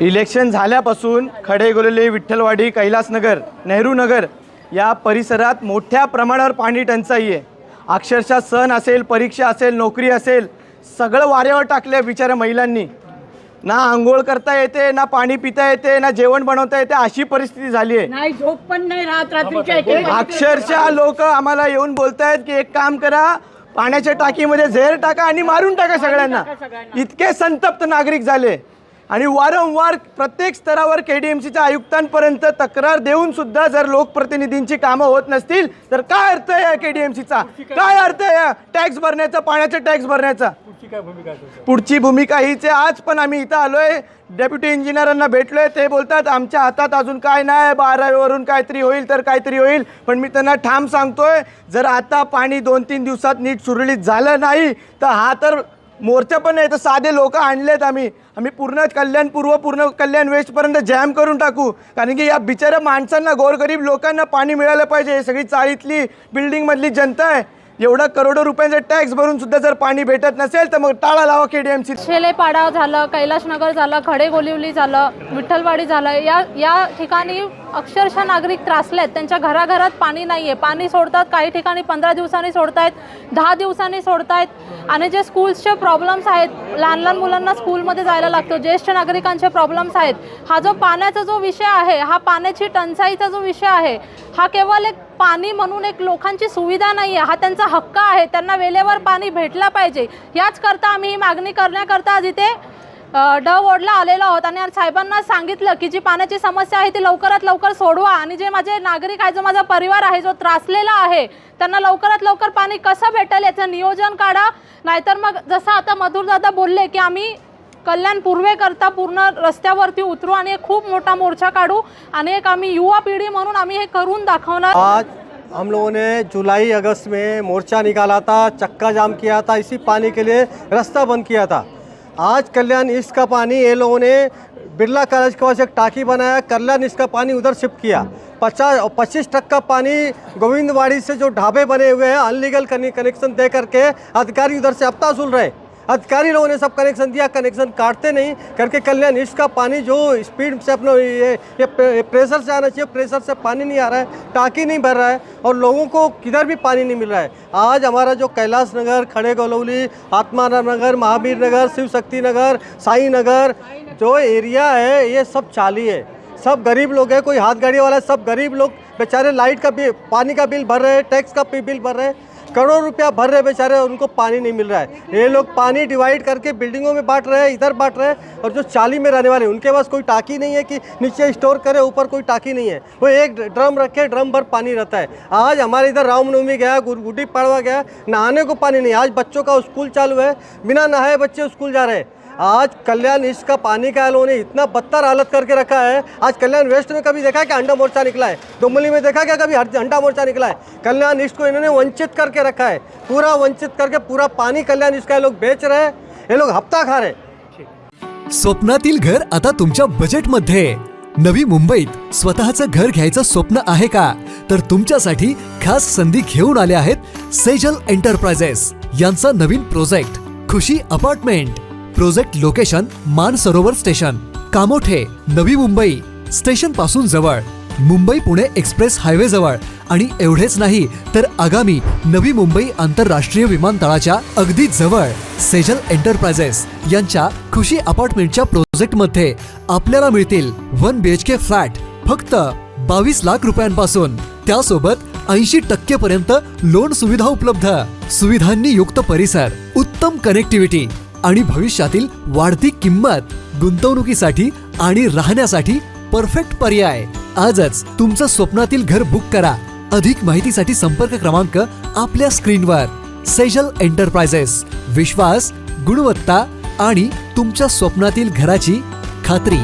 Election झाल्यापासून खडेगोलेली, विठ्ठलवाडी, कैलासनगर, नेहरूनगर या परिसरात मोठ्या प्रमाणावर पाणी टंचाई आहे। अक्षरशः सण असेल, परीक्षा असेल, नोकरी असेल, सगळं वाऱ्यावर टाकले बिचाऱ्या महिलांनी। ना आंघोळ करता येते, ना पाणी पिता येते, ना जेवण बनवता येते, अशी परिस्थिती झाली आहे। नाही झोप पण नाही राहत रात्रीच्या। अक्षरशः लोक आम्हाला येऊन बोलतायत की एक काम करा, पाण्याच्या टाकीमध्ये झेर टाका आणि मारून टाका सगळ्यांना। इतके संतप्त नागरिक झाले आणि वारंवार प्रत्येक स्तरावर केडीएमसीच्या आयुक्तांपर्यंत तक्रार देऊन सुद्धा जर लोकप्रतिनिधींची कामं होत नसतील तर काय अर्थ आहे केडीएमसीचा? काय अर्थ आहे टॅक्स भरण्याचा, पाण्याचा टॅक्स भरण्याचा? पुढची भूमिका हीच आहे। आज पण आम्ही इथं आलोय, डेप्युटी इंजिनियरांना भेटलोय, ते बोलतात आमच्या हातात अजून काय नाही, 12 काहीतरी होईल तर काहीतरी होईल। पण मी त्यांना ठाम सांगतोय, जर आता पाणी 2-3 दिवसात नीट सुरळीत झालं नाही तर हा तर मोर्चा पण नाही तर साधे लोक आणलेत आम्ही पूर्ण कल्याण पूर्व, पूर्ण कल्याण वेस्टपर्यंत जॅम करून टाकू। कारण की या बिचाऱ्या माणसांना, गोरगरीब लोकांना पाणी मिळालं पाहिजे। हे सगळी चाळीतली बिल्डिंगमधली जनता आहे, एवढा करोडो रुपयांचा टॅक्स भरून सुद्धा जर पाणी भेटत नसेल तर मग टाळा लावा केडीएमसी। शेलेपाडा झालं, कैलासनगर झालं, खडेगोलिवली झालं, विठ्ठलवाडी झालं, या ठिकाणी अक्षरशः नागरिक त्रासलेत। त्यांच्या घराघरात पाणी नाही आहे। पाणी सोडतात, काही ठिकाणी 15 दिवसांनी सोडतायत, 10 दिवसांनी सोडतायत। आणि जे स्कूल्सचे प्रॉब्लेम्स आहेत, लहान मुलांना स्कूलमध्ये जायला लागतं, ज्येष्ठ नागरिकांचे प्रॉब्लेम्स आहेत। हा जो पाण्याचा जो विषय आहे, हा पाण्याची टंचाईचा जो विषय आहे, हा केवळ एक पाणी म्हणून एक लोकांची सुविधा नाही आहे, हा त्यांचा हक्क आहे। त्यांना वेळेवर पाणी भेटला पाहिजे। याच करता आम्ही ही मागणी करण्याकरता आज इथे वॉर्डला आलेलो आहोत आणि साहेबांना सांगितलं की जी पाण्याची समस्या आहे ती लवकरात लवकर सोडवा आणि जे माझे नागरिक आहे, जो माझा परिवार आहे, जो त्रासलेला आहे, त्यांना लवकरात लवकर पाणी कसं भेटेल याचं नियोजन काढा। नाहीतर मग जसं आता मधुरदादा बोलले की आम्ही कल्याण पूर्वेकरता पूर्ण रस्त्यावरती उतरू आणि एक खूप मोठा मोर्चा काढू आणि एक आम्ही युवा पिढी म्हणून आम्ही हे करून दाखवणार। आज हम लोगों ने जुलाई अगस्त में मोर्चा निकाला था, चक्का जाम किया था, इसी पानी के लिए रास्ता बंद किया था। आज कल्याण ईस्ट का पानी ये लोगों ने बिरला कॉलेज के पास एक टाकी बनाया, कल्याण ईस्ट का पानी उधर शिफ्ट किया। 25% पानी गोविंदवाड़ी से जो ढाबे बने हुए हैं अनलीगल कनेक्शन दे करके अधिकारी उधर से हफ्ता वसूल रहे। अधिकारी लोगों ने सब कनेक्शन दिया, कनेक्शन काटते नहीं करके कल्याण ईस्ट का पानी जो स्पीड से अपना ये प्रेशर से आना चाहिए, प्रेशर से पानी नहीं आ रहा है, टाकी नहीं भर रहा है और लोगों को किधर भी पानी नहीं मिल रहा है। आज हमारा जो कैलाश नगर, खड़ेगोलौली, आत्माराम नगर, महावीर नगर, शिव शक्ति नगर, साई नगर जो एरिया है ये सब चाली है, सब गरीब लोग हैं, कोई हाथ गाड़ी वाला है, सब गरीब लोग बेचारे लाइट का बिल, पानी का बिल भर रहे हैं, टैक्स का बिल भर रहे हैं, करोड़ रुपया भर रहे बेचारे, उनको पानी नहीं मिल रहा है। ये लोग पानी डिवाइड करके बिल्डिंगों में बांट रहे हैं, इधर बांट रहे हैं और जो चाली में रहने वाले उनके पास कोई टाकी नहीं है कि नीचे स्टोर करे, ऊपर कोई टाकी नहीं है, वो एक ड्रम रखे, ड्रम भर पानी रहता है। आज हमारे इधर रामनवमी गया, गुड्डी पड़वा गया, नहाने को पानी नहीं। आज बच्चों का स्कूल चालू है, बिना नहाए बच्चे स्कूल जा रहे हैं। आज कल्याण ईस्ट का पानी का लोगों ने इतना बदतर हालत करके रखा है। आज कल्याण वेस्ट में कभी देखा कि अंडा मोर्चा निकला है? डुमली में देखा क्या कभी अंडा मोर्चा निकला है? कल्याण ईस्ट को इन्होंने वंचित करके रखा है, पूरा वंचित करके पूरा पानी कल्याण ईस्ट का लोग बेच रहे हैं, ये लोग हफ्ता खा रहे। स्वप्नातील घर आता तुमच्या बजेटमध्ये। नवी मुंबईत स्वतःचं घर घ्यायचं स्वप्न आहे का? तर तुमच्यासाठी खास संधी घेऊन आले आहेत सेजल एंटरप्राइजेस यांचा नवीन project Khushi apartment. Project location Mansarovar station, Kamothe, Navi Mumbai station पासून जवळ, मुंबई पुणे एक्सप्रेस हायवे जवळ आणि एवढेच नाही तर आगामी नवी मुंबई आंतरराष्ट्रीय विमानतळाच्या अगदी जवळ। सेजल एंटरप्राइजेस यांच्या खुशी अपार्टमेंटच्या प्रोजेक्टमध्ये आपल्याला मिळतील 1 BHK फ्लॅट फक्त 22 लाख रुपयांपासून, त्यासोबत 80% पर्यंत लोन सुविधा उपलब्ध, सुविधांनी युक्त परिसर, उत्तम कनेक्टिव्हिटी आणि भविष्यातील वाढती किंमत। गुंतवणुकीसाठी आणि राहण्यासाठी परफेक्ट पर्याय। आजच तुमचं स्वप्नातील घर बुक करा। अधिक माहितीसाठी संपर्क क्रमांक आपल्या स्क्रीनवर। सेजल एंटरप्राइजेस, विश्वास, गुणवत्ता आणि तुमच्या स्वप्नातील घराची खात्री।